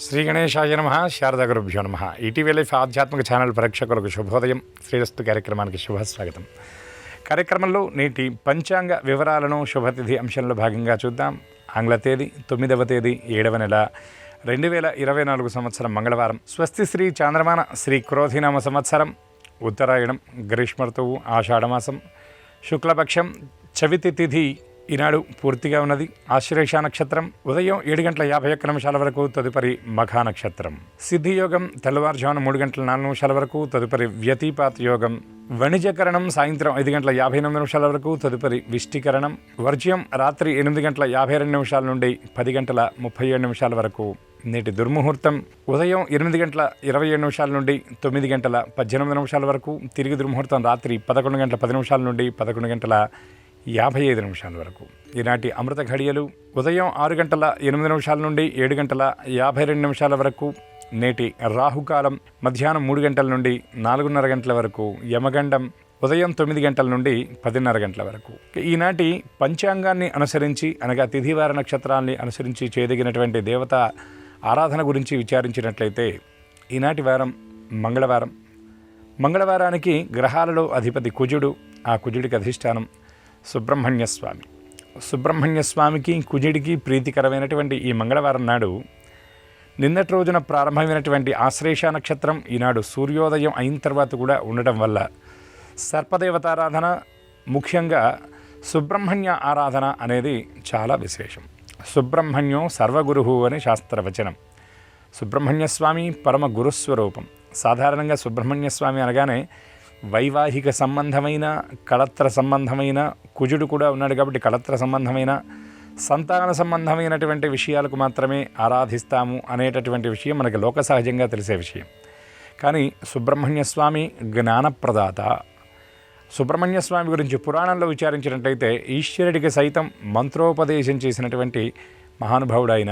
శ్రీ గణేశాయ నమః. శారదా గురుభ్యో నమః. ఈటీవీ లైఫ్ ఆధ్యాత్మిక ఛానల్ ప్రేక్షకులకు శుభోదయం. శ్రీరస్తు కార్యక్రమానికి శుభస్వాగతం. కార్యక్రమంలో నేటి పంచాంగ వివరాలను శుభతిథి అంశంలో భాగంగా చూద్దాం. ఆంగ్ల తేదీ 9వ తేదీ 7వ నెల 2024 సంవత్సరం మంగళవారం. స్వస్తి శ్రీ చాంద్రమాన శ్రీ క్రోధినామ సంవత్సరం, ఉత్తరాయణం, గ్రీష్మ ఋతువు, ఆషాఢమాసం, శుక్లపక్షం, చవితి తిథి ఈనాడు పూర్తిగా ఉన్నది. ఆశ్లేష నక్షత్రం ఉదయం 7:51 వరకు, తదుపరి మఖా నక్షత్రం. సిద్ధియోగం తెల్లవారుజామున 3:04 వరకు, తదుపరి వ్యతిపాత్ యోగం. వణిజకరణం సాయంత్రం 5:58 వరకు, తదుపరి విష్టికరణం. వర్జ్యం రాత్రి 8:52 నుండి 10:37 వరకు. నేటి దుర్ముహూర్తం ఉదయం 8:27 నుండి 9:18 వరకు. తిరిగి దుర్ముహూర్తం రాత్రి 11:10 నుండి 11:55 వరకు. ఈనాటి అమృత ఘడియలు ఉదయం 6:08 నుండి 7:52 వరకు. నేటి రాహుకాలం మధ్యాహ్నం 3 గంటల నుండి 4:30 గంటల వరకు. యమగండం ఉదయం 9 గంటల నుండి 10:30 గంటల వరకు. ఈనాటి పంచాంగాన్ని అనుసరించి, అనగా తిథివార నక్షత్రాన్ని అనుసరించి చేయదగినటువంటి దేవత ఆరాధన గురించి విచారించినట్లయితే, ఈనాటి వారం మంగళవారం. మంగళవారానికి గ్రహాలలో అధిపతి కుజుడు. ఆ కుజుడికి అధిష్టానం సుబ్రహ్మణ్యస్వామి. సుబ్రహ్మణ్యస్వామికి కుజుడికి ప్రీతికరమైనటువంటి ఈ మంగళవారం నాడు, నిన్నటి రోజున ప్రారంభమైనటువంటి ఆశ్లేష నక్షత్రం ఈనాడు సూర్యోదయం అయిన తర్వాత కూడా ఉండటం వల్ల సర్పదేవతారాధన, ముఖ్యంగా సుబ్రహ్మణ్య ఆరాధన అనేది చాలా విశేషం. సుబ్రహ్మణ్యం సర్వగురువు అని శాస్త్రవచనం. సుబ్రహ్మణ్యస్వామి పరమ గురుస్వరూపం. సాధారణంగా సుబ్రహ్మణ్యస్వామి అనగానే వైవాహిక సంబంధమైన, కళత్ర సంబంధమైన, కుజుడు కూడా ఉన్నాడు కాబట్టి కళత్ర సంబంధమైన, సంతాన సంబంధమైనటువంటి విషయాలకు మాత్రమే ఆరాధిస్తాము అనేటటువంటి విషయం మనకి లోక సహజంగా తెలిసే విషయం. కానీ సుబ్రహ్మణ్యస్వామి జ్ఞానప్రదాత. సుబ్రహ్మణ్యస్వామి గురించి పురాణంలో విచారించినట్లయితే ఈశ్వరుడికి సైతం మంత్రోపదేశం చేసినటువంటి మహానుభావుడు ఆయన.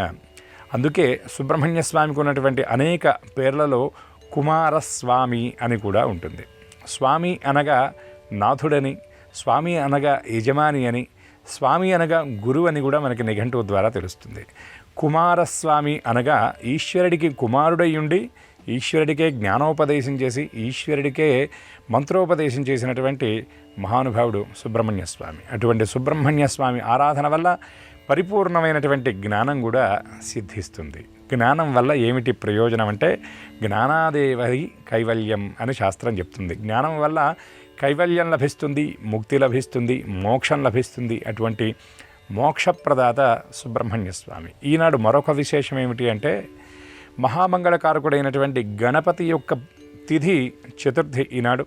అందుకే సుబ్రహ్మణ్యస్వామికి ఉన్నటువంటి అనేక పేర్లలో కుమారస్వామి అని కూడా ఉంటుంది. స్వామి అనగా నాథుడని, స్వామి అనగా యజమాని అని, స్వామి అనగా గురువు అని కూడా మనకి నిఘంటువు ద్వారా తెలుస్తుంది. కుమారస్వామి అనగా ఈశ్వరుడికి కుమారుడై ఉండి ఈశ్వరుడికే జ్ఞానోపదేశం చేసి ఈశ్వరుడికే మంత్రోపదేశం చేసినటువంటి మహానుభావుడు సుబ్రహ్మణ్యస్వామి. అటువంటి సుబ్రహ్మణ్యస్వామి ఆరాధన వల్ల పరిపూర్ణమైనటువంటి జ్ఞానం కూడా సిద్ధిస్తుంది. జ్ఞానం వల్ల ఏమిటి ప్రయోజనం అంటే, జ్ఞానాదేవహి కైవల్యం అని శాస్త్రం చెప్తుంది. జ్ఞానం వల్ల కైవల్యం లభిస్తుంది, ముక్తి లభిస్తుంది, మోక్షం లభిస్తుంది. అటువంటి మోక్షప్రదాత సుబ్రహ్మణ్యస్వామి. ఈనాడు మరొక విశేషం ఏమిటి అంటే, మహామంగళకారకుడైనటువంటి గణపతి యొక్క తిథి చతుర్థి ఈనాడు.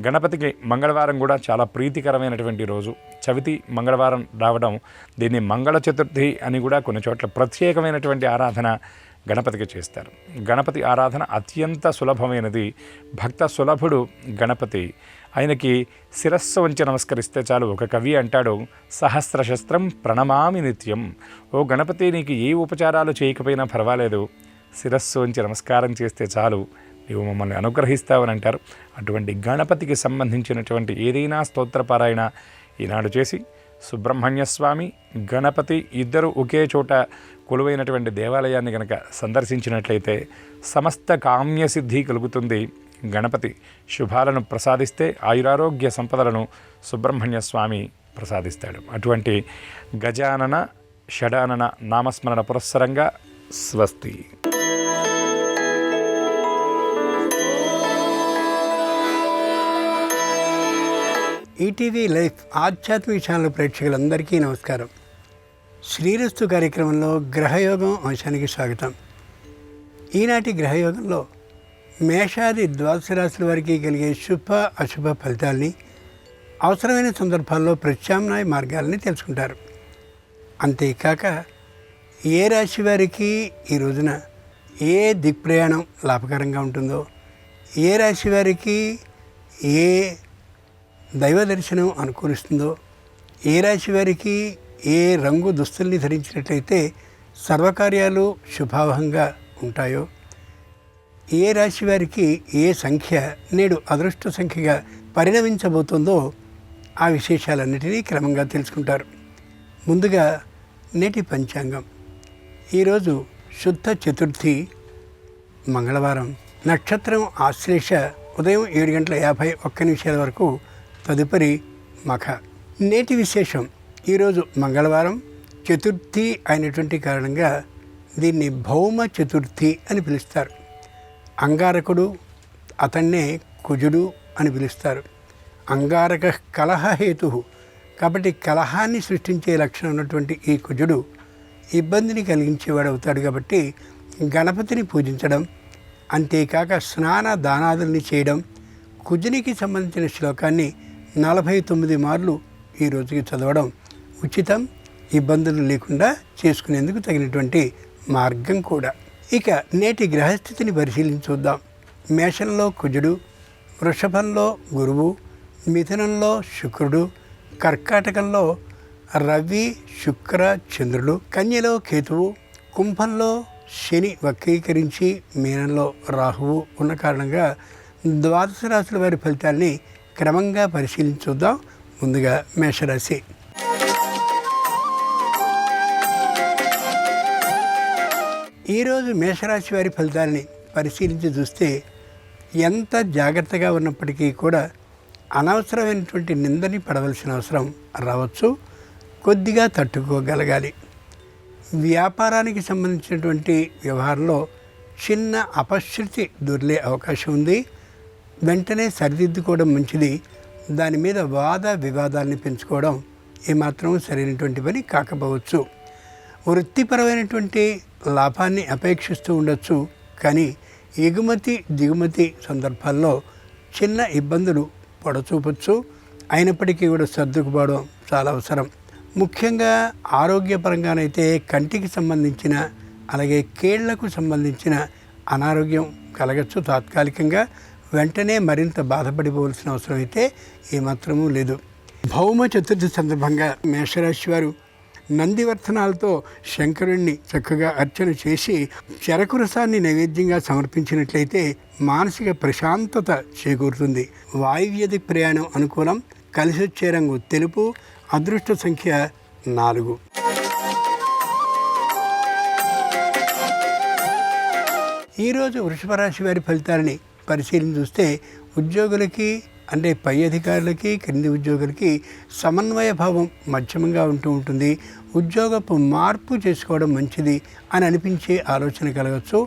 గణపతికి మంగళవారం కూడా చాలా ప్రీతికరమైనటువంటి రోజు. చవితి మంగళవారం రావడం, దీన్ని మంగళ చతుర్థి అని కూడా కొన్ని చోట్ల ప్రత్యేకమైనటువంటి ఆరాధన గణపతికి చేస్తారు. గణపతి ఆరాధన అత్యంత సులభమైనది. భక్త సులభుడు గణపతి. ఆయనకి శిరస్సు వంచి నమస్కరిస్తే చాలు. ఒక కవి అంటాడు, సహస్రశస్త్రం ప్రణమామి నిత్యం. ఓ గణపతి, నీకు ఏ ఉపచారాలు చేయకపోయినా పర్వాలేదు, శిరస్సు వంచి నమస్కారం చేస్తే చాలు, నీవు మమ్మల్ని అనుగ్రహిస్తావని అంటారు. అటువంటి గణపతికి సంబంధించినటువంటి ఏదైనా స్తోత్రపారాయణ ఈనాడు చేసి, సుబ్రహ్మణ్యస్వామి, గణపతి ఇద్దరు ఒకే చోట కొలువైనటువంటి దేవాలయాన్ని కనుక సందర్శించినట్లయితే సమస్త కామ్యసిద్ధి కలుగుతుంది. గణపతి శుభాలను ప్రసాదిస్తే ఆయురారోగ్య సంపదలను సుబ్రహ్మణ్యస్వామి ప్రసాదిస్తాడు. అటువంటి గజానన షడానన నామస్మరణ పురస్సరంగా స్వస్తి. ఈటీవీ లైఫ్ ఆధ్యాత్మిక ఛానల్ ప్రేక్షకులందరికీ నమస్కారం. శ్రీరస్తు కార్యక్రమంలో గ్రహయోగం అంశానికి స్వాగతం. ఈనాటి గ్రహయోగంలో మేషాది ద్వాదశ రాశుల వారికి కలిగే శుభ అశుభ ఫలితాల్ని, అవసరమైన సందర్భాల్లో ప్రత్యామ్నాయ మార్గాలని తెలుసుకుంటారు. అంతేకాక ఏ రాశి వారికి ఈ రోజున ఏ దిక్ప్రయాణం లాభకరంగా ఉంటుందో, ఏ రాశి వారికి ఏ దైవ దర్శనం అనుకూలిస్తుందో, ఏ రాశి వారికి ఏ రంగు దుస్తుల్ని ధరించినట్లయితే సర్వకార్యాలు శుభావహంగా ఉంటాయో, ఏ రాశి వారికి ఏ సంఖ్య నేడు అదృష్ట సంఖ్యగా పరిణమించబోతుందో, ఆ విశేషాలన్నిటినీ క్రమంగా తెలుసుకుంటారు. ముందుగా నేటి పంచాంగం. ఈరోజు శుద్ధ చతుర్థి మంగళవారం. నక్షత్రం ఆశ్లేష. ఉదయం 7:51 వరకు. తదుపరి మఖ. నేటి విశేషం. ఈరోజు మంగళవారం, చతుర్థి అయినటువంటి కారణంగా దీన్ని భౌమ చతుర్థి అని పిలుస్తారు. అంగారకుడు, అతన్నే కుజుడు అని పిలుస్తారు. అంగారక కలహహేతు. కాబట్టి కలహాన్ని సృష్టించే లక్షణం ఉన్నటువంటి ఈ కుజుడు ఇబ్బందిని కలిగించేవాడు అవుతాడు. కాబట్టి గణపతిని పూజించడం, అంతేకాక స్నాన దానాదుల్ని చేయడం, కుజునికి సంబంధించిన శ్లోకాన్ని 49 మార్లు ఈ రోజుకి చదవడం ఉచితం. ఇబ్బందులు లేకుండా చేసుకునేందుకు తగినటువంటి మార్గం కూడా. ఇక నేటి గ్రహస్థితిని పరిశీలించుద్దాం. మేషంలో కుజుడు, వృషభంలో గురువు, మిథునంలో శుక్రుడు, కర్కాటకంలో రవి, శుక్ర, చంద్రుడు, కన్యలో కేతువు, కుంభంలో శని వక్రీకరించి మీనంలో రాహువు ఉన్న కారణంగా ద్వాదశ రాశుల వారి ఫలితాల్ని క్రమంగా పరిశీలించుద్దాం. ముందుగా మేషరాశి. ఈరోజు మేషరాశి వారి ఫలితాలని పరిశీలించి చూస్తే ఎంత జాగ్రత్తగా ఉన్నప్పటికీ కూడా అనవసరమైనటువంటి నిందని పడవలసిన అవసరం రావచ్చు. కొద్దిగా తట్టుకోగలగాలి. వ్యాపారానికి సంబంధించినటువంటి వ్యవహారంలో చిన్న అపశృతి దొర్లే అవకాశం ఉంది. వెంటనే సరిదిద్దుకోవడం మంచిది. దాని మీద వాద వివాదాలని పెంచుకోవడం ఏమాత్రం సరైనటువంటి పని కాకపోవచ్చు. వృత్తిపరమైనటువంటి లాభాన్ని అపేక్షిస్తూ ఉండొచ్చు. కానీ ఎగుమతి దిగుమతి సందర్భాల్లో చిన్న ఇబ్బందులు పొడచూపచ్చు. అయినప్పటికీ కూడా సర్దుకుపోవడం చాలా అవసరం. ముఖ్యంగా ఆరోగ్యపరంగానైతే కంటికి సంబంధించిన, అలాగే కీళ్లకు సంబంధించిన అనారోగ్యం కలగచ్చు తాత్కాలికంగా. వెంటనే మరింత బాధపడిపోవలసిన అవసరం అయితే ఏమాత్రమూ లేదు. భౌమ చతుర్థి సందర్భంగా మేషరాశి వారు నందివర్ధనాలతో శంకరుణ్ణి చక్కగా అర్చన చేసి చెరకు రసాన్ని నైవేద్యంగా సమర్పించినట్లయితే మానసిక ప్రశాంతత చేకూరుతుంది. వాయువ్యది ప్రయాణం అనుకూలం. కలిసొచ్చే రంగు తెలుపు. అదృష్ట సంఖ్య 4. ఈరోజు వృషభ రాశి వారి ఫలితాలని పరిశీలన చూస్తే ఉద్యోగులకి, అంటే పై అధికారులకి, క్రింది ఉద్యోగులకి సమన్వయ భావం మధ్యమంగా ఉంటుంది. ఉద్యోగపు మార్పు చేసుకోవడం మంచిది అని అనిపించే ఆలోచన కలగచ్చు.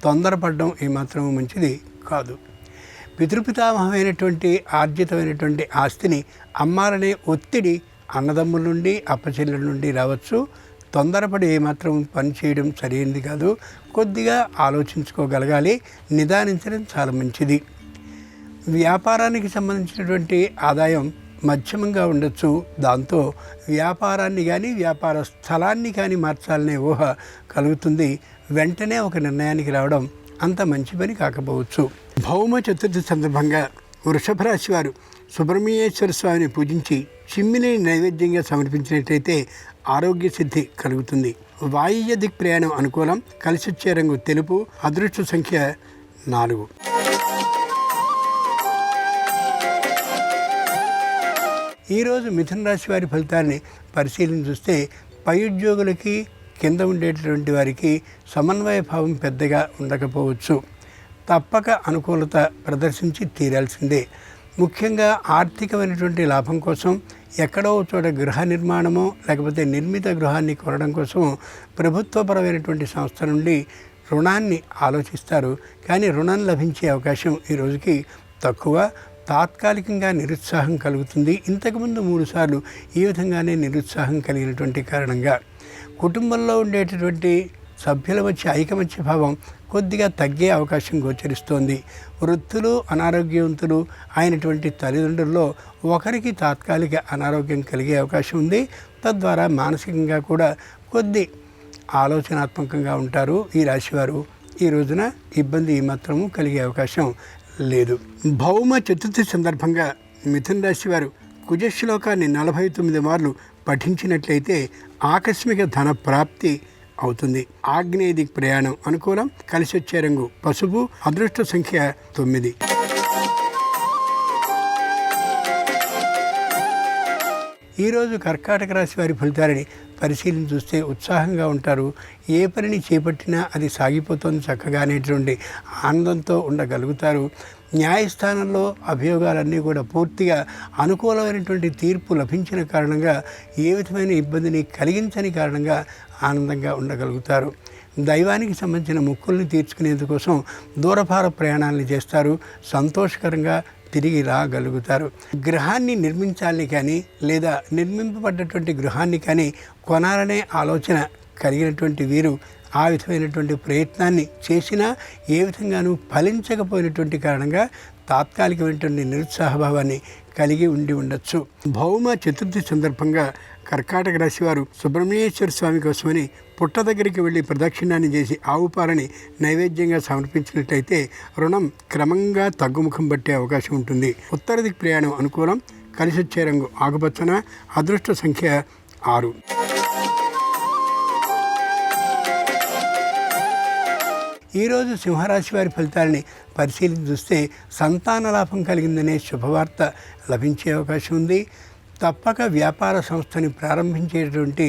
తొందరపడడం ఏమాత్రం మంచిది కాదు. పితృపితామహమైనటువంటి ఆర్జితమైనటువంటి ఆస్తిని అమ్మాలనే ఒత్తిడి అన్నదమ్ముల నుండి, అప్పచెల్లెల నుండి రావచ్చు. తొందరపడి ఏమాత్రం పని చేయడం సరైనది కాదు. కొద్దిగా ఆలోచించుకోగలగాలి. నిదానించడం చాలా మంచిది. వ్యాపారానికి సంబంధించినటువంటి ఆదాయం మధ్యమంగా ఉండొచ్చు. దాంతో వ్యాపారాన్ని కానీ వ్యాపార స్థలాన్ని కానీ మార్చాలనే ఊహ కలుగుతుంది. వెంటనే ఒక నిర్ణయానికి రావడం అంత మంచి పని కాకపోవచ్చు. భౌమ చతుర్థి సందర్భంగా వృషభ రాశి వారు సుబ్రహ్మణ్యేశ్వర స్వామిని పూజించి చిమ్మిని నైవేద్యంగా సమర్పించినట్లయితే ఆరోగ్య సిద్ధి కలుగుతుంది. వాయువ్య దిక్ ప్రయాణం అనుకూలం. కలిసొచ్చే రంగు తెలుపు. అదృష్ట సంఖ్య 4. ఈరోజు మిథున రాశి వారి ఫలితాన్ని పరిశీలన చూస్తే పై ఉద్యోగులకి, కింద ఉండేటటువంటి వారికి సమన్వయ భావం పెద్దగా ఉండకపోవచ్చు. తప్పక అనుకూలత ప్రదర్శించి తీరాల్సిందే. ముఖ్యంగా ఆర్థికమైనటువంటి లాభం కోసం ఎక్కడో చోట గృహ నిర్మాణమో లేకపోతే నిర్మిత గృహాన్ని కొనడం కోసం ప్రభుత్వపరమైనటువంటి సంస్థ నుండి రుణాన్ని ఆలోచిస్తారు. కానీ రుణం లభించే అవకాశం ఈ రోజుకి తక్కువ. తాత్కాలికంగా నిరుత్సాహం కలుగుతుంది. ఇంతకుముందు 3 సార్లు ఈ విధంగానే నిరుత్సాహం కలిగినటువంటి కారణంగా కుటుంబంలో ఉండేటటువంటి సభ్యుల మధ్య ఐకమత్య భావం కొద్దిగా తగ్గే అవకాశం గోచరిస్తోంది. వృద్ధులు, అనారోగ్యవంతులు అయినటువంటి తల్లిదండ్రుల్లో ఒకరికి తాత్కాలిక అనారోగ్యం కలిగే అవకాశం ఉంది. తద్వారా మానసికంగా కూడా కొద్ది ఆలోచనాత్మకంగా ఉంటారు ఈ రాశివారు. ఈ రోజున ఇబ్బంది మాత్రము కలిగే అవకాశం లేదు. భౌమ చతుర్థి సందర్భంగా మిథున రాశి వారు కుజశ్లోకాన్ని 49 మార్లు పఠించినట్లయితే ఆకస్మిక ధన ప్రాప్తి అవుతుంది. ఆగ్నేయ దిక్ ప్రయాణం అనుకూలం. కలిసొచ్చే రంగు పసుపు. అదృష్ట సంఖ్య 9. ఈరోజు కర్కాటక రాశి వారి ఫలితాలని పరిశీలించి చూస్తే ఉత్సాహంగా ఉంటారు. ఏ పనిని చేపట్టినా అది సాగిపోతుంది చక్కగా అనేటువంటి ఆనందంతో ఉండగలుగుతారు. న్యాయస్థానంలో అభియోగాలన్నీ కూడా పూర్తిగా అనుకూలమైనటువంటి తీర్పు లభించిన కారణంగా ఏ విధమైన ఇబ్బందిని కలిగించని కారణంగా ఆనందంగా ఉండగలుగుతారు. దైవానికి సంబంధించిన మొక్కుల్ని తీర్చుకునేందుకోసం దూరభార ప్రయాణాలను చేస్తారు. సంతోషకరంగా తిరిగి రాగలుగుతారు. గృహాన్ని నిర్మించాలని కానీ లేదా నిర్మింపబడ్డటువంటి గృహాన్ని కానీ కొనాలనే ఆలోచన కలిగినటువంటి వీరు ఆ విధమైనటువంటి ప్రయత్నాన్ని చేసినా ఏ విధంగానూ ఫలించకపోయినటువంటి కారణంగా తాత్కాలికమైనటువంటి నిరుత్సాహభావాన్ని కలిగి ఉండొచ్చు. భౌమ చతుర్థి సందర్భంగా కర్కాటక రాశి వారు సుబ్రహ్మణ్యేశ్వర స్వామి కోసమని పుట్ట దగ్గరికి వెళ్ళి ప్రదక్షిణాన్ని చేసి ఆవు పాలని నైవేద్యంగా సమర్పించినట్లయితే రుణం క్రమంగా తగ్గుముఖం పట్టే అవకాశం ఉంటుంది. ఉత్తర దిక్కు ప్రయాణం అనుకూలం. కలిసి వచ్చే రంగు ఆకుపచ్చన. అదృష్ట సంఖ్య 6. ఈరోజు సింహరాశి వారి ఫలితాలని పరిశీలించి చూస్తే సంతాన లాభం కలిగిందనే శుభవార్త లభించే అవకాశం ఉంది. తప్పక వ్యాపార సంస్థని ప్రారంభించేటువంటి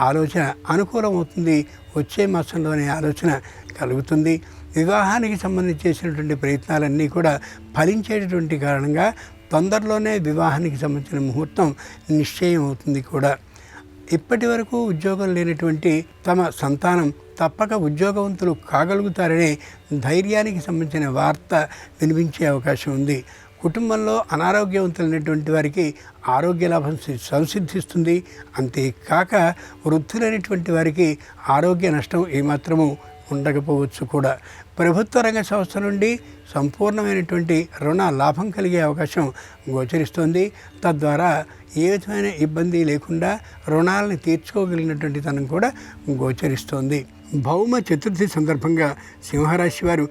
ఆలోచన అనుకూలమవుతుంది. వచ్చే మాసంలోనే ఆలోచన కలుగుతుంది. వివాహానికి సంబంధించి చేసినటువంటి ప్రయత్నాలన్నీ కూడా ఫలించేటటువంటి కారణంగా తొందరలోనే వివాహానికి సంబంధించిన ముహూర్తం నిశ్చయం అవుతుంది కూడా. ఇప్పటి వరకు ఉద్యోగం లేనటువంటి తమ సంతానం తప్పక ఉద్యోగవంతులు కాగలుగుతారనే ధైర్యానికి సంబంధించిన వార్త వినిపించే అవకాశం ఉంది. కుటుంబంలో అనారోగ్యవంతులైనటువంటి వారికి ఆరోగ్య లాభం సంసిద్ధిస్తుంది. అంతేకాక వృద్ధులైనటువంటి వారికి ఆరోగ్య నష్టం ఏమాత్రము ఉండకపోవచ్చు కూడా. ప్రభుత్వ రంగ సంస్థ నుండి సంపూర్ణమైనటువంటి రుణ లాభం కలిగే అవకాశం గోచరిస్తుంది. తద్వారా ఏ విధమైన ఇబ్బంది లేకుండా రుణాలను తీర్చుకోగలిగినటువంటి తనం కూడా గోచరిస్తోంది. భౌమ చతుర్థి సందర్భంగా సింహరాశి వారు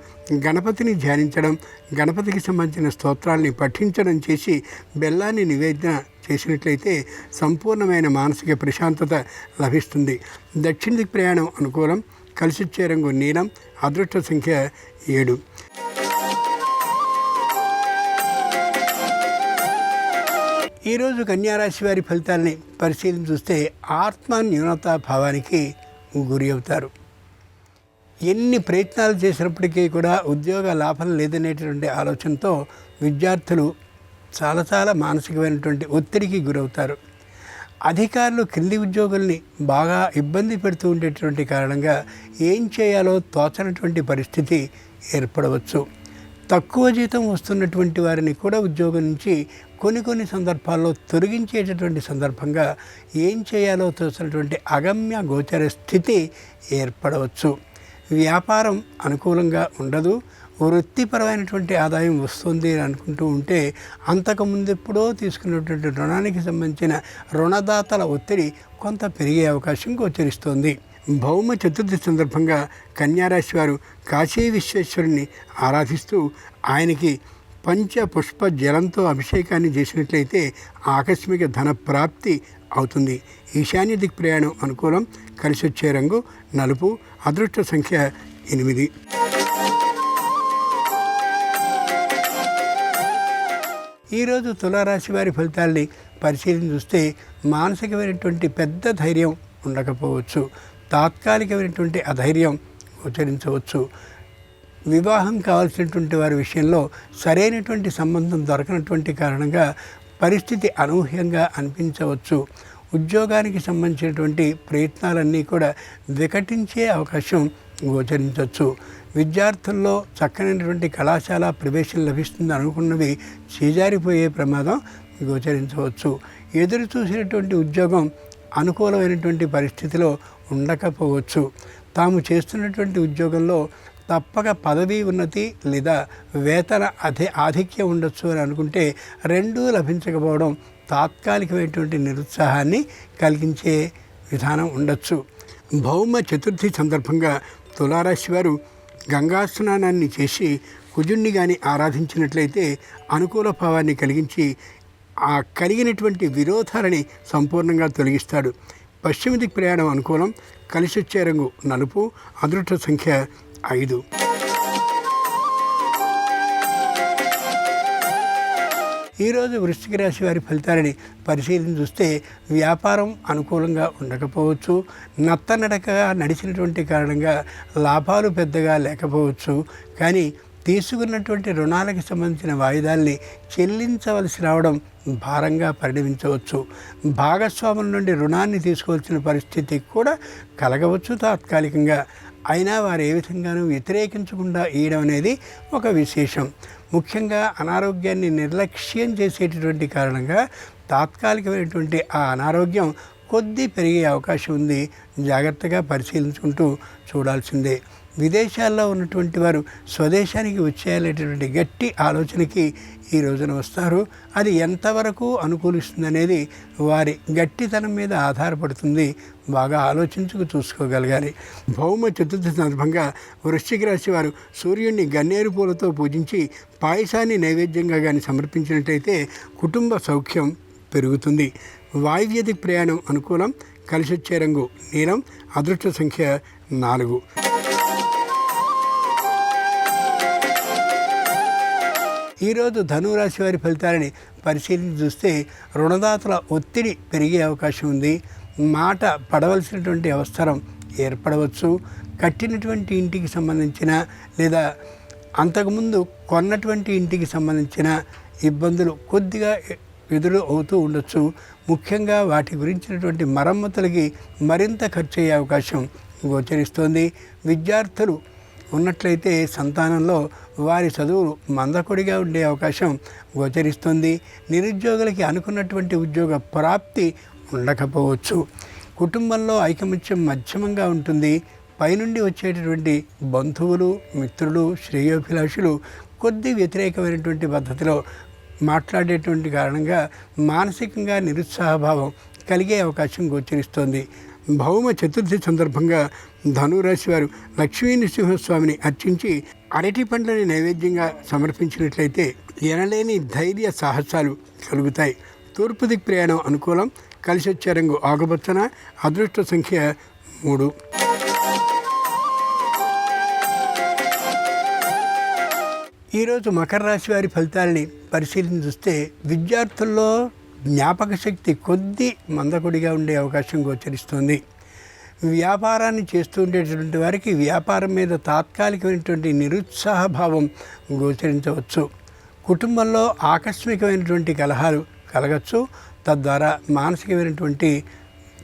గణపతిని ధ్యానించడం, గణపతికి సంబంధించిన స్తోత్రాల్ని పఠించడం చేసి బెల్లాన్ని నివేదన చేసినట్లయితే సంపూర్ణమైన మానసిక ప్రశాంతత లభిస్తుంది. దక్షిణ దిక్కు ప్రయాణం అనుకూలం. కలిసి వచ్చే రంగు నీలం. అదృష్ట సంఖ్య 7. ఈరోజు కన్యారాశి వారి ఫలితాలని పరిశీలించి చూస్తే ఆత్మ న్యూనతా భావానికి గురి అవుతారు. ఎన్ని ప్రయత్నాలు చేసినప్పటికీ కూడా ఉద్యోగ లాభం లేదనేటువంటి ఆలోచనతో విద్యార్థులు చాలా మానసికమైనటువంటి ఒత్తిడికి గురవుతారు. అధికారులు క్రింది ఉద్యోగుల్ని బాగా ఇబ్బంది పెడుతూ ఉండేటువంటి కారణంగా ఏం చేయాలో తోచనటువంటి పరిస్థితి ఏర్పడవచ్చు. తక్కువ జీతం వస్తున్నటువంటి వారిని కూడా ఉద్యోగం నుంచి కొన్ని సందర్భాల్లో తొలగించేటటువంటి సందర్భంగా ఏం చేయాలో తోచినటువంటి అగమ్య గోచర స్థితి ఏర్పడవచ్చు. వ్యాపారం అనుకూలంగా ఉండదు. వృత్తిపరమైనటువంటి ఆదాయం వస్తుంది అని అనుకుంటూ ఉంటే అంతకుముందు ఎప్పుడో తీసుకున్నటువంటి రుణానికి సంబంధించిన రుణదాతల ఒత్తిడి కొంత పెరిగే అవకాశం గోచరిస్తోంది. భౌమ చతుర్థి సందర్భంగా కన్యారాశి వారు కాశీ విశ్వేశ్వరుని ఆరాధిస్తూ ఆయనకి పంచపుష్ప జలంతో అభిషేకాన్ని చేసినట్లయితే ఆకస్మిక ధన ప్రాప్తి అవుతుంది. ఈశాన్య దిక్ ప్రయాణం అనుకూలం. కలిసి వచ్చే రంగు నలుపు. అదృష్ట సంఖ్య 8. ఈరోజు తులారాశి వారి ఫలితాల్ని పరిశీలించి చూస్తే మానసికమైనటువంటి పెద్ద ధైర్యం ఉండకపోవచ్చు. తాత్కాలికమైనటువంటి అధైర్యం గోచరించవచ్చు. వివాహం కావాల్సినటువంటి వారి విషయంలో సరైనటువంటి సంబంధం దొరకనటువంటి కారణంగా పరిస్థితి అనూహ్యంగా అనిపించవచ్చు. ఉద్యోగానికి సంబంధించినటువంటి ప్రయత్నాలన్నీ కూడా వికటించే అవకాశం గోచరించవచ్చు. విద్యార్థుల్లో చక్కనైనటువంటి కళాశాల ప్రవేశం లభిస్తుంది అనుకున్నవి చేజారిపోయే ప్రమాదం గోచరించవచ్చు. ఎదురు చూసినటువంటి ఉద్యోగం అనుకూలమైనటువంటి పరిస్థితిలో ఉండకపోవచ్చు. తాము చేస్తున్నటువంటి ఉద్యోగంలో తప్పక పదవీ ఉన్నతి లేదా వేతన ఆధిక్యం ఉండొచ్చు అని అనుకుంటే రెండూ లభించకపోవడం తాత్కాలికమైనటువంటి నిరుత్సాహాన్ని కలిగించే విధానం ఉండొచ్చు. భౌమ చతుర్థి సందర్భంగా తులారాశి వారు గంగా స్నానాన్ని చేసి కుజుణ్ణి కానీ ఆరాధించినట్లయితే అనుకూల భావాన్ని కలిగించి ఆ కలిగినటువంటి విరోధాలని సంపూర్ణంగా తొలగిస్తాడు. పశ్చిమ దిక్ ప్రయాణం అనుకూలం. కలిసి వచ్చే రంగు నలుపు. అదృష్ట సంఖ్య 5. ఈరోజు వృశ్చిక రాశి వారి ఫలితాలని పరిశీలన చూస్తే వ్యాపారం అనుకూలంగా ఉండకపోవచ్చు, నత్తనడకగా నడిచినటువంటి కారణంగా లాభాలు పెద్దగా లేకపోవచ్చు. కానీ తీసుకున్నటువంటి రుణాలకు సంబంధించిన వాయిదాల్ని చెల్లించవలసి రావడం భారంగా పరిణమించవచ్చు. భాగస్వాముల నుండి రుణాన్ని తీసుకోవాల్సిన పరిస్థితి కూడా కలగవచ్చు తాత్కాలికంగా. అయినా వారు ఏ విధంగానూ వ్యతిరేకించకుండా ఇవ్వడం అనేది ఒక విశేషం. ముఖ్యంగా అనారోగ్యాన్ని నిర్లక్ష్యం చేసేటటువంటి కారణంగా తాత్కాలికమైనటువంటి ఆ అనారోగ్యం కొద్ది పెరిగే అవకాశం ఉంది. జాగ్రత్తగా పరిశీలించుకుంటూ చూడాల్సిందే. విదేశాల్లో ఉన్నటువంటి వారు స్వదేశానికి వచ్చేయాలనేటువంటి గట్టి ఆలోచనకి ఈ రోజున వస్తారు. అది ఎంతవరకు అనుకూలిస్తుందనేది వారి గట్టితనం మీద ఆధారపడుతుంది. బాగా ఆలోచించుకు చూసుకోగలగాలి. భౌమ చతుర్థి సందర్భంగా వృశ్చిక రాశి వారు సూర్యుడిని గన్నేరు పూలతో పూజించి పాయసాన్ని నైవేద్యంగా కానీ సమర్పించినట్లయితే కుటుంబ సౌఖ్యం పెరుగుతుంది. వాయువ్యదిక్ ప్రయాణం అనుకూలం. కలిసొచ్చే రంగు నీలం. అదృష్ట సంఖ్య 4. ఈరోజు ధనురాశి వారి ఫలితాలని పరిశీలించి చూస్తే రుణదాతల ఒత్తిడి పెరిగే అవకాశం ఉంది. మాట పడవలసినటువంటి అవసరం ఏర్పడవచ్చు. కట్టినటువంటి ఇంటికి సంబంధించిన లేదా అంతకుముందు కొన్నటువంటి ఇంటికి సంబంధించిన ఇబ్బందులు కొద్దిగా ఎదురు అవుతూ ఉండొచ్చు. ముఖ్యంగా వాటి గురించినటువంటి మరమ్మతులకి మరింత ఖర్చు అయ్యే అవకాశం గోచరిస్తోంది. విద్యార్థులు ఉన్నట్లయితే సంతానంలో వారి చదువులు మందకొడిగా ఉండే అవకాశం గోచరిస్తుంది. నిరుద్యోగులకి అనుకున్నటువంటి ఉద్యోగ ప్రాప్తి ఉండకపోవచ్చు. కుటుంబంలో ఐకమత్యం మధ్యమంగా ఉంటుంది. పైనుండి వచ్చేటటువంటి బంధువులు, మిత్రులు, శ్రేయోభిలాషులు కొద్ది వ్యతిరేకమైనటువంటి పద్ధతిలో మాట్లాడేటువంటి కారణంగా మానసికంగా నిరుత్సాహభావం కలిగే అవకాశం గోచరిస్తోంది. భౌమ చతుర్థి సందర్భంగా ధనురాశి వారు లక్ష్మీ నృసింహస్వామిని అర్చించి అరటి పండ్లని నైవేద్యంగా సమర్పించినట్లయితే ఎనలేని ధైర్య సాహసాలు కలుగుతాయి. తూర్పు దిక్ ప్రయాణం అనుకూలం. కలిసొచ్చే రంగు ఆకుపచ్చన. అదృష్ట సంఖ్య 3. ఈరోజు మకర రాశి వారి ఫలితాలని పరిశీలన చూస్తే విద్యార్థుల్లో జ్ఞాపక శక్తి కొద్ది మందకొడిగా ఉండే అవకాశం గోచరిస్తుంది. వ్యాపారాన్ని చేస్తూ ఉండేటటువంటి వారికి వ్యాపారం మీద తాత్కాలికమైనటువంటి నిరుత్సాహభావం గోచరించవచ్చు. కుటుంబంలో ఆకస్మికమైనటువంటి కలహాలు కలగచ్చు. తద్వారా మానసికమైనటువంటి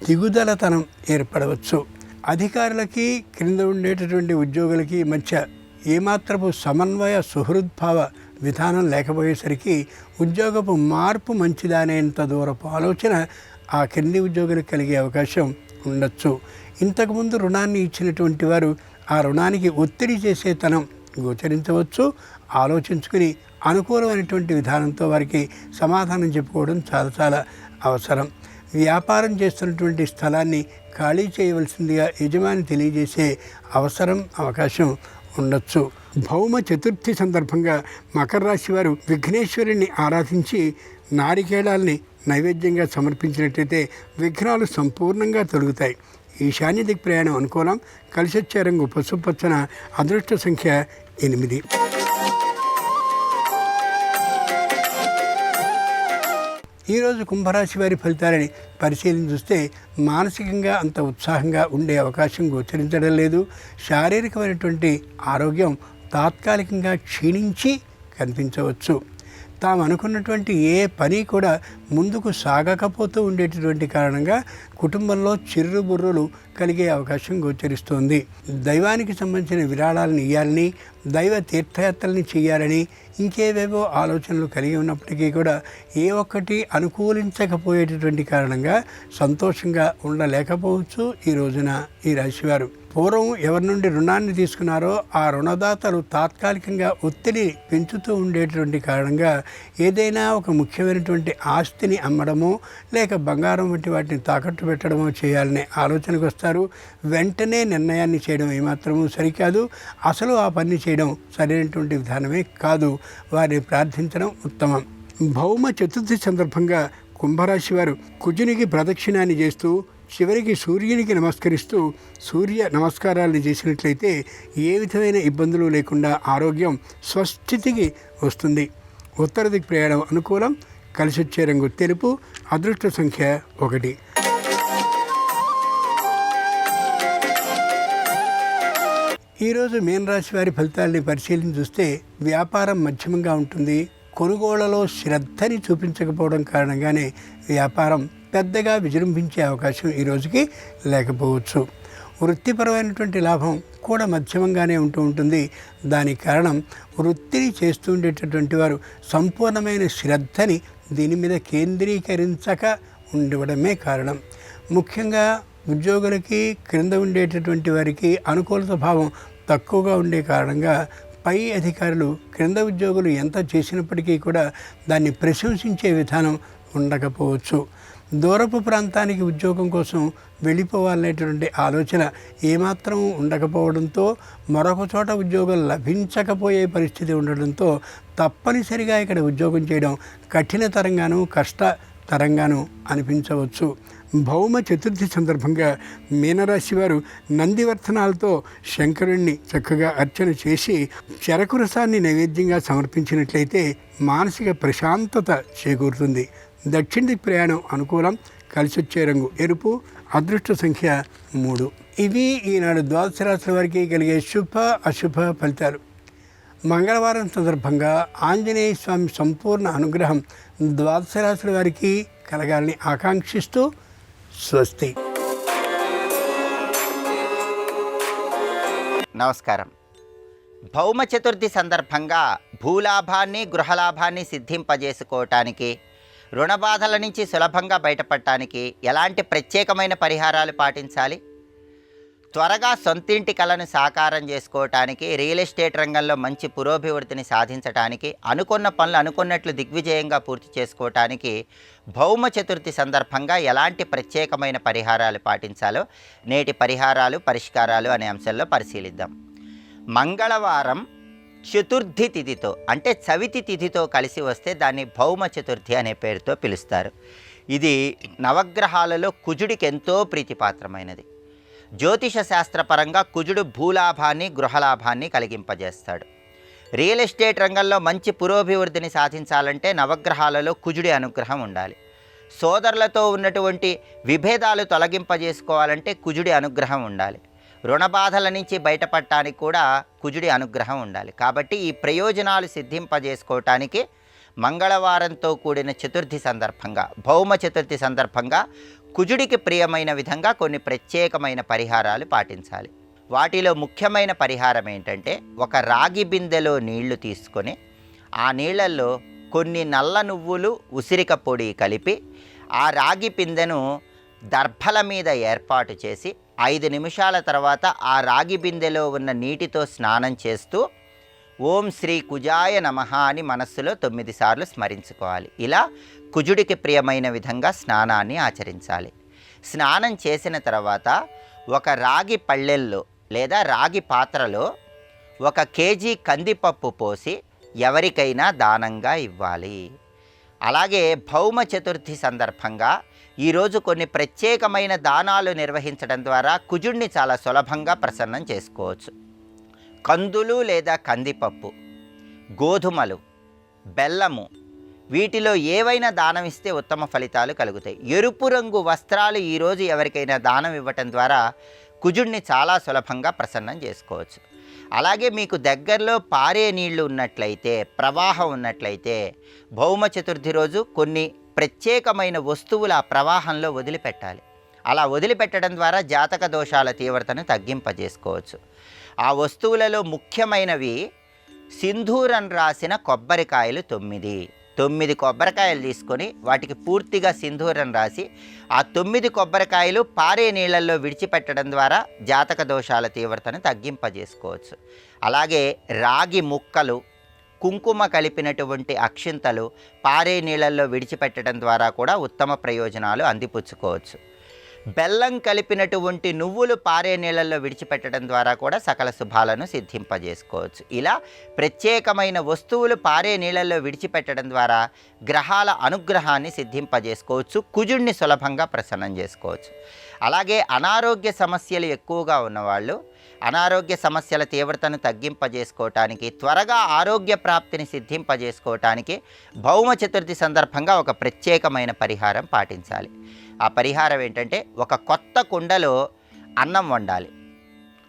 దిగుదలతనం ఏర్పడవచ్చు. అధికారులకి క్రింద ఉండేటటువంటి ఉద్యోగులకి మధ్య ఏమాత్రపు సమన్వయ సుహృద్భావ విధానం లేకపోయేసరికి ఉద్యోగపు మార్పు మంచిదనేంత దూరపు ఆలోచన ఆ కింది ఉద్యోగులకు కలిగే అవకాశం ఉండొచ్చు. ఇంతకుముందు రుణాన్ని ఇచ్చినటువంటి వారు ఆ రుణానికి ఒత్తిడి చేసేతనం గోచరించవచ్చు. ఆలోచించుకుని అనుకూలమైనటువంటి విధానంతో వారికి సమాధానం చెప్పుకోవడం చాలా చాలా అవసరం. వ్యాపారం చేస్తున్నటువంటి స్థలాన్ని ఖాళీ చేయవలసిందిగా యజమాని తెలియజేసే అవకాశం ఉండొచ్చు. భౌమ చతుర్థి సందర్భంగా మకర రాశి వారు విఘ్నేశ్వరుని ఆరాధించి నారికేళాలని నైవేద్యంగా సమర్పించినట్లయితే విఘ్నాలు సంపూర్ణంగా తొలగుతాయి. ఈశాన్య దిక్ ప్రయాణం అనుకూలం. కలిసొచ్చే రంగు పసుపచ్చన. అదృష్ట సంఖ్య 8. ఈరోజు కుంభరాశి వారి ఫలితాలని పరిశీలన చూస్తే మానసికంగా అంత ఉత్సాహంగా ఉండే అవకాశం గోచరించడం లేదు. శారీరకమైనటువంటి ఆరోగ్యం తాత్కాలికంగా క్షీణించి కనిపించవచ్చు. తాము అనుకున్నటువంటి ఏ పని కూడా ముందుకు సాగకపోతూ ఉండేటటువంటి కారణంగా కుటుంబంలో చిర్రుబుర్రులు కలిగే అవకాశం గోచరిస్తోంది. దైవానికి సంబంధించిన విరాళాలను ఇవ్వాలని, దైవ తీర్థయాత్రల్ని చేయాలని ఇంకేవేవో ఆలోచనలు కలిగి ఉన్నప్పటికీ కూడా ఏ ఒక్కటి అనుకూలించకపోయేటటువంటి కారణంగా సంతోషంగా ఉండలేకపోవచ్చు ఈ రోజున ఈ రాశివారు. పూర్వం ఎవరి నుండి రుణాన్ని తీసుకున్నారో ఆ రుణదాతలు తాత్కాలికంగా ఒత్తిడి పెంచుతూ ఉండేటటువంటి కారణంగా ఏదైనా ఒక ముఖ్యమైనటువంటి ఆస్తిని అమ్మడమో లేక బంగారం వంటి వాటిని తాకట్టు పెట్టడమో చేయాలనే ఆలోచనకు వస్తారు. వెంటనే నిర్ణయాన్ని చేయడం ఏమాత్రమూ సరికాదు. అసలు ఆ పని చేయడం సరైనటువంటి విధానమే కాదు. వారిని ప్రార్థించడం ఉత్తమం. భౌమ చతుర్థి సందర్భంగా కుంభరాశి వారు కుజునికి ప్రదక్షిణాన్ని చేస్తూ చివరికి సూర్యునికి నమస్కరిస్తూ సూర్య నమస్కారాలు చేసినట్లయితే ఏ విధమైన ఇబ్బందులు లేకుండా ఆరోగ్యం స్వస్థితికి వస్తుంది. ఉత్తర దిక్కు ప్రయాణం అనుకూలం. కలిసి వచ్చే రంగు తెలుపు. అదృష్ట సంఖ్య 1. ఈరోజు మీనరాశి వారి ఫలితాలని పరిశీలించి చూస్తే వ్యాపారం మధ్యమంగా ఉంటుంది. కొనుగోళ్లలో శ్రద్ధని చూపించకపోవడం కారణంగానే వ్యాపారం పెద్దగా విజృంభించే అవకాశం ఈ రోజుకి లేకపోవచ్చు. వృత్తిపరమైనటువంటి లాభం కూడా మధ్యమంగానే ఉంటుంది. దానికి కారణం వృత్తిని చేస్తూ ఉండేటటువంటి వారు సంపూర్ణమైన శ్రద్ధని దీని మీద కేంద్రీకరించక ఉండడమే కారణం. ముఖ్యంగా ఉద్యోగులకి, క్రింద ఉండేటటువంటి వారికి అనుకూల స్వభావం తక్కువగా ఉండే కారణంగా పై అధికారులు క్రింద ఉద్యోగులు ఎంత చేసినప్పటికీ కూడా దాన్ని ప్రశంసించే విధానం ఉండకపోవచ్చు. దూరపు ప్రాంతానికి ఉద్యోగం కోసం వెళ్ళిపోవాలనేటువంటి ఆలోచన ఏమాత్రం ఉండకపోవడంతో, మరొక చోట ఉద్యోగం లభించకపోయే పరిస్థితి ఉండడంతో తప్పనిసరిగా ఇక్కడ ఉద్యోగం చేయడం కఠినతరంగాను కష్టతరంగాను అనిపించవచ్చు. భౌమ చతుర్థి సందర్భంగా మీనరాశి వారు నందివర్ధనాలతో శంకరుణ్ణి చక్కగా అర్చన చేసి చెరకు రసాన్ని నైవేద్యంగా సమర్పించినట్లయితే మానసిక ప్రశాంతత చేకూరుతుంది. దక్షిణ దిక్కు ప్రయాణం అనుకూలం. కలిసి వచ్చే రంగు ఎరుపు. అదృష్ట సంఖ్య 3. ఇవి ఈనాడు ద్వాదశ రాశుల వారికి కలిగే శుభ అశుభ ఫలితాలు. మంగళవారం సందర్భంగా ఆంజనేయ స్వామి సంపూర్ణ అనుగ్రహం ద్వాదశ రాశుల వారికి కలగాలని ఆకాంక్షిస్తూ స్వస్తి. నమస్కారం. భౌమ చతుర్థి సందర్భంగా భూలాభాన్ని, గృహలాభాన్ని సిద్ధింపజేసుకోవటానికి, రుణ బాధల నుంచి సులభంగా బయటపడటానికి ఎలాంటి ప్రత్యేకమైన పరిహారాలు పాటించాలి? త్వరగా సొంతింటి కలను సాకారం చేసుకోవటానికి, రియల్ ఎస్టేట్ రంగంలో మంచి పురోభివృద్ధిని సాధించడానికి, అనుకున్న పనులు అనుకున్నట్లు దిగ్విజయంగా పూర్తి చేసుకోవటానికి భౌమ చతుర్థి సందర్భంగా ఎలాంటి ప్రత్యేకమైన పరిహారాలు పాటించాలో నేటి పరిహారాలు, పరిష్కారాలు అనే అంశంలో పరిశీలిద్దాం. మంగళవారం చతుర్థి తిథితో అంటే చవితి తిథితో కలిసి వస్తే దాన్ని భౌమ చతుర్థి అనే పేరుతో పిలుస్తారు. ఇది నవగ్రహాలలో కుజుడికి ఎంతో ప్రీతిపాత్రమైనది. జ్యోతిష శాస్త్రపరంగా కుజుడు భూలాభాన్ని, గృహలాభాన్ని కలిగింపజేస్తాడు. రియల్ ఎస్టేట్ రంగంలో మంచి పురోభివృద్ధిని సాధించాలంటే నవగ్రహాలలో కుజుడి అనుగ్రహం ఉండాలి. సోదరులతో ఉన్నటువంటి విభేదాలు తొలగింపజేసుకోవాలంటే కుజుడి అనుగ్రహం ఉండాలి. రుణబాధల నుంచి బయటపడటానికి కూడా కుజుడి అనుగ్రహం ఉండాలి. కాబట్టి ఈ ప్రయోజనాలు సిద్ధింపజేసుకోవటానికి మంగళవారంతో కూడిన చతుర్థి సందర్భంగా, భౌమ చతుర్థి సందర్భంగా కుజుడికి ప్రియమైన విధంగా కొన్ని ప్రత్యేకమైన పరిహారాలు పాటించాలి. వాటిలో ముఖ్యమైన పరిహారం ఏంటంటే, ఒక రాగి బిందెలో నీళ్లు తీసుకొని ఆ నీళ్లలో కొన్ని నల్ల నువ్వులు, ఉసిరిక పొడి కలిపి ఆ రాగి బిందెను దర్భల మీద ఏర్పాటు చేసి 5 నిమిషాల తర్వాత ఆ రాగి బిందెలో ఉన్న నీటితో స్నానం చేస్తూ ఓం శ్రీ కుజాయ నమః అని మనస్సులో 9 సార్లు స్మరించుకోవాలి. ఇలా కుజుడికి ప్రియమైన విధంగా స్నానాన్ని ఆచరించాలి. స్నానం చేసిన తర్వాత ఒక రాగి పళ్ళెల్లో లేదా రాగి పాత్రలో 1 కేజీ కందిపప్పు పోసి ఎవరికైనా దానంగా ఇవ్వాలి. అలాగే భౌమ చతుర్థి సందర్భంగా ఈరోజు కొన్ని ప్రత్యేకమైన దానాలు నిర్వహించడం ద్వారా కుజుడిని చాలా సులభంగా ప్రసన్నం చేసుకోవచ్చు. కందులు లేదా కందిపప్పు, గోధుమలు, బెల్లము, వీటిలో ఏవైనా దానం ఇస్తే ఉత్తమ ఫలితాలు కలుగుతాయి. ఎరుపు రంగు వస్త్రాలు ఈరోజు ఎవరికైనా దానం ఇవ్వటం ద్వారా కుజుడిని చాలా సులభంగా ప్రసన్నం చేసుకోవచ్చు. అలాగే మీకు దగ్గరలో పారే నీళ్లు ఉన్నట్లయితే, ప్రవాహం ఉన్నట్లయితే భౌమ చతుర్థి రోజు కొన్ని ప్రత్యేకమైన వస్తువులు ఆ ప్రవాహంలో వదిలిపెట్టాలి. అలా వదిలిపెట్టడం ద్వారా జాతక దోషాల తీవ్రతను తగ్గింపజేసుకోవచ్చు. ఆ వస్తువులలో ముఖ్యమైనవి సింధూరం రాసిన కొబ్బరికాయలు 9 కొబ్బరికాయలు తీసుకొని వాటికి పూర్తిగా సింధూరం రాసి ఆ 9 కొబ్బరికాయలు పారే నీళ్ళల్లో విడిచిపెట్టడం ద్వారా జాతక దోషాల తీవ్రతను తగ్గింపజేసుకోవచ్చు. అలాగే రాగి ముక్కలు, కుంకుమ కలిపినటువంటి అక్షింతలు పారే నీళ్ళల్లో విడిచిపెట్టడం ద్వారా కూడా ఉత్తమ ప్రయోజనాలు అందిపుచ్చుకోవచ్చు. బెల్లం కలిపినటువంటి నువ్వులు పారే నీళ్ళల్లో విడిచిపెట్టడం ద్వారా కూడా సకల శుభాలను సిద్ధింపజేసుకోవచ్చు. ఇలా ప్రత్యేకమైన వస్తువులు పారే నీళ్ళల్లో విడిచిపెట్టడం ద్వారా గ్రహాల అనుగ్రహాన్ని సిద్ధింపజేసుకోవచ్చు. కుజుడిని సులభంగా ప్రసన్నం చేసుకోవచ్చు. అలాగే అనారోగ్య సమస్యలు ఎక్కువగా ఉన్నవాళ్ళు అనారోగ్య సమస్యల తీవ్రతను తగ్గింపజేసుకోవటానికి, త్వరగా ఆరోగ్య ప్రాప్తిని సిద్ధింపజేసుకోవటానికి భౌమ చతుర్థి సందర్భంగా ఒక ప్రత్యేకమైన పరిహారం పాటించాలి. ఆ పరిహారం ఏంటంటే, ఒక కొత్త కుండలో అన్నం వండాలి.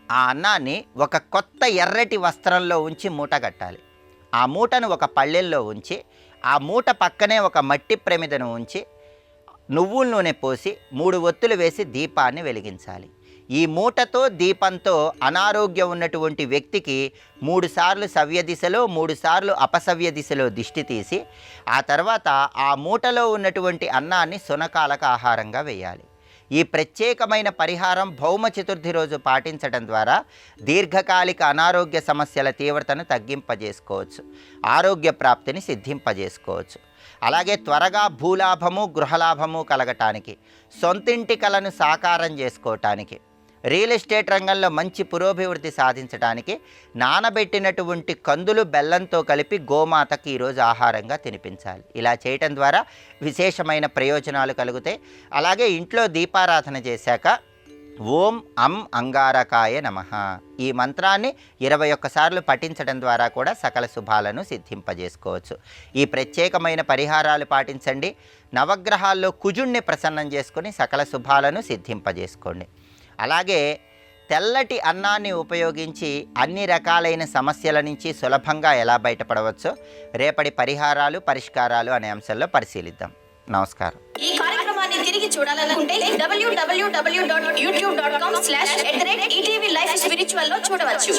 ఆ అన్నాన్ని ఒక కొత్త ఎర్రటి వస్త్రంలో ఉంచి మూట కట్టాలి. ఆ మూటను ఒక పళ్ళెల్లో ఉంచి, ఆ మూట పక్కనే ఒక మట్టి ప్రమిదను ఉంచి నువ్వుల నూనె పోసి 3 ఒత్తులు వేసి దీపాన్ని వెలిగించాలి. ఈ మూటతో దీపంతో అనారోగ్యం ఉన్నటువంటి వ్యక్తికి 3 సార్లు సవ్య దిశలో 3 సార్లు అపసవ్య దిశలో దిష్టి తీసి, ఆ తర్వాత ఆ మూటలో ఉన్నటువంటి అన్నాన్ని శునకాలకు ఆహారంగా వేయాలి. ఈ ప్రత్యేకమైన పరిహారం భౌమ చతుర్థి రోజు పాటించడం ద్వారా దీర్ఘకాలిక అనారోగ్య సమస్యల తీవ్రతను తగ్గింపజేసుకోవచ్చు, ఆరోగ్య ప్రాప్తిని సిద్ధింపజేసుకోవచ్చు. అలాగే త్వరగా భూలాభము గృహలాభము కలగటానికి, సొంతింటి కలను సాకారం చేసుకోవటానికి, రియల్ ఎస్టేట్ రంగంలో మంచి పురోభివృద్ధి సాధించడానికి నానబెట్టినటువంటి కందులు బెల్లంతో కలిపి గోమాతకి ఈరోజు ఆహారంగా తినిపించాలి. ఇలా చేయటం ద్వారా విశేషమైన ప్రయోజనాలు కలుగుతాయి. అలాగే ఇంట్లో దీపారాధన చేశాక ఓం అం అంగారకాయ నమః ఈ మంత్రాన్ని 21 సార్లు పఠించడం ద్వారా కూడా సకల శుభాలను సిద్ధింపజేసుకోవచ్చు. ఈ ప్రత్యేకమైన పరిహారాలు పాటించండి. నవగ్రహాల్లో కుజుణ్ణి ప్రసన్నం చేసుకొని సకల శుభాలను సిద్ధింపజేసుకోండి. అలాగే తెల్లటి అన్నాన్ని ఉపయోగించి అన్ని రకాలైన సమస్యల నుంచి సులభంగా ఎలా బయటపడవచ్చో రేపటి పరిహారాలు పరిష్కారాలు అనే అంశంలో పరిశీలిద్దాం. నమస్కారం. ఈ కార్యక్రమాన్ని తిరిగి చూడాలనుకుంటే www.youtube.com/ETV Life Spiritual లో చూడవచ్చు.